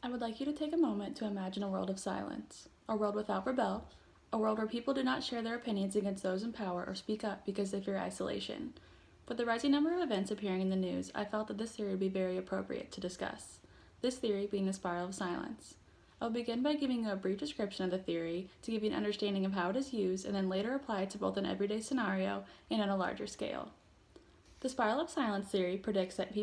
I would like you to take a moment to imagine a world of silence, a world without rebel, a world where people do not share their opinions against those in power or speak up because they fear isolation. With the rising number of events appearing in the news, I felt that this theory would be very appropriate to discuss. This theory being the spiral of silence. I'll begin by giving you a brief description of the theory to give you an understanding of how it is used and then later apply it to both an everyday scenario and on a larger scale. The spiral of silence theory predicts that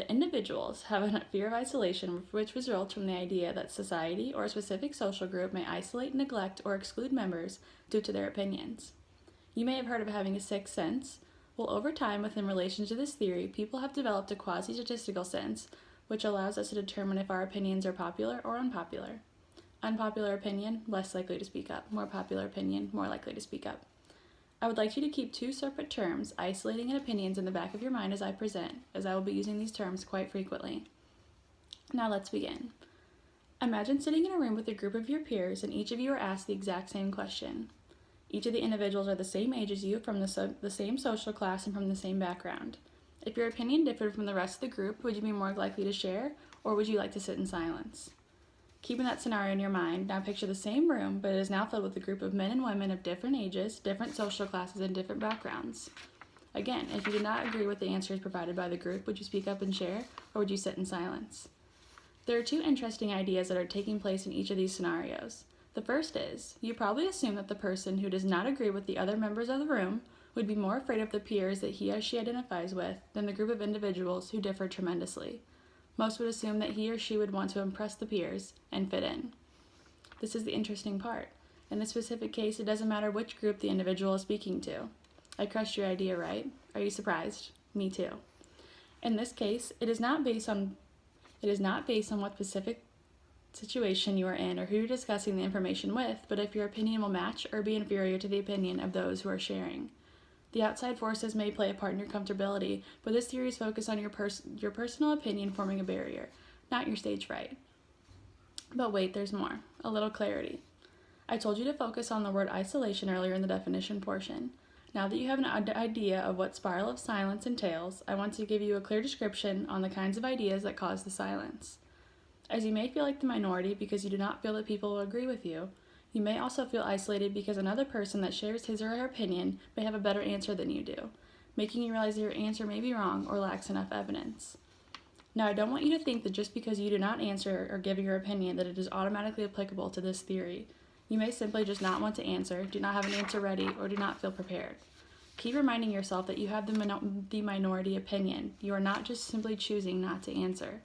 individuals have a fear of isolation, which results from the idea that society or a specific social group may isolate, neglect, or exclude members due to their opinions. You may have heard of having a sixth sense. Well, over time, within relation to this theory, people have developed a quasi-statistical sense, which allows us to determine if our opinions are popular or unpopular. Unpopular opinion, less likely to speak up. More popular opinion, more likely to speak up. I would like you to keep two separate terms, isolating and opinions, in the back of your mind as I present, as I will be using these terms quite frequently. Now let's begin. Imagine sitting in a room with a group of your peers and each of you are asked the exact same question. Each of the individuals are the same age as you, from the same social class, and from the same background. If your opinion differed from the rest of the group, would you be more likely to share, or would you like to sit in silence? Keeping that scenario in your mind, now picture the same room, but it is now filled with a group of men and women of different ages, different social classes, and different backgrounds. Again, if you did not agree with the answers provided by the group, would you speak up and share, or would you sit in silence? There are two interesting ideas that are taking place in each of these scenarios. The first is, you probably assume that the person who does not agree with the other members of the room would be more afraid of the peers that he or she identifies with than the group of individuals who differ tremendously. Most would assume that he or she would want to impress the peers and fit in. This is the interesting part. In this specific case, it doesn't matter which group the individual is speaking to. I crushed your idea, right? Are you surprised? Me too. In this case, it is not based on what specific situation you are in or who you're discussing the information with, but if your opinion will match or be inferior to the opinion of those who are sharing. The outside forces may play a part in your comfortability, but this theory is focused on your personal opinion forming a barrier, not your stage fright. But wait, there's more. A little clarity. I told you to focus on the word isolation earlier in the definition portion. Now that you have an idea of what spiral of silence entails, I want to give you a clear description on the kinds of ideas that cause the silence. As you may feel like the minority because you do not feel that people will agree with you, you may also feel isolated because another person that shares his or her opinion may have a better answer than you do, making you realize that your answer may be wrong or lacks enough evidence. Now, I don't want you to think that just because you do not answer or give your opinion that it is automatically applicable to this theory. You may simply just not want to answer, do not have an answer ready, or do not feel prepared. Keep reminding yourself that you have the minority opinion. You are not just simply choosing not to answer.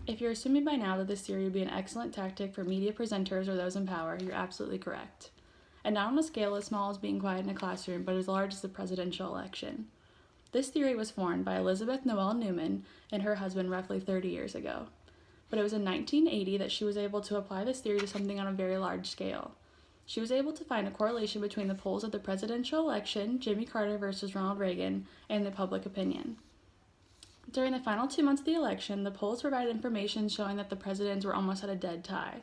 If you're assuming by now that this theory would be an excellent tactic for media presenters or those in power, you're absolutely correct. And not on a scale as small as being quiet in a classroom, but as large as the presidential election. This theory was formed by Elizabeth Noel Newman and her husband roughly 30 years ago. But it was in 1980 that she was able to apply this theory to something on a very large scale. She was able to find a correlation between the polls of the presidential election, Jimmy Carter versus Ronald Reagan, and the public opinion. During the final 2 months of the election, the polls provided information showing that the presidents were almost at a dead tie.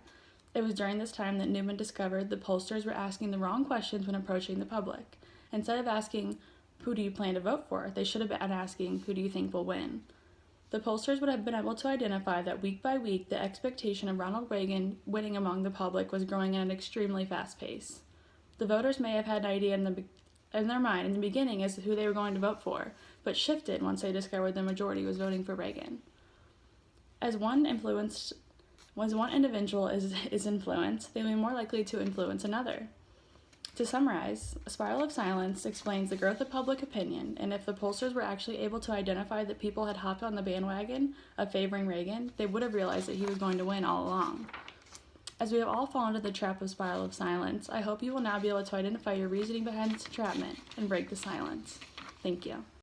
It was during this time that Newman discovered the pollsters were asking the wrong questions when approaching the public. Instead of asking, "Who do you plan to vote for?" they should have been asking, "Who do you think will win?" The pollsters would have been able to identify that week by week, the expectation of Ronald Reagan winning among the public was growing at an extremely fast pace. The voters may have had an idea in their mind in the beginning as to who they were going to vote for, but shifted once they discovered the majority was voting for Reagan. As one individual is influenced, they will be more likely to influence another. To summarize, a spiral of silence explains the growth of public opinion, and if the pollsters were actually able to identify that people had hopped on the bandwagon of favoring Reagan, they would have realized that he was going to win all along. As we have all fallen into the trap of spiral of silence, I hope you will now be able to identify your reasoning behind this entrapment and break the silence. Thank you.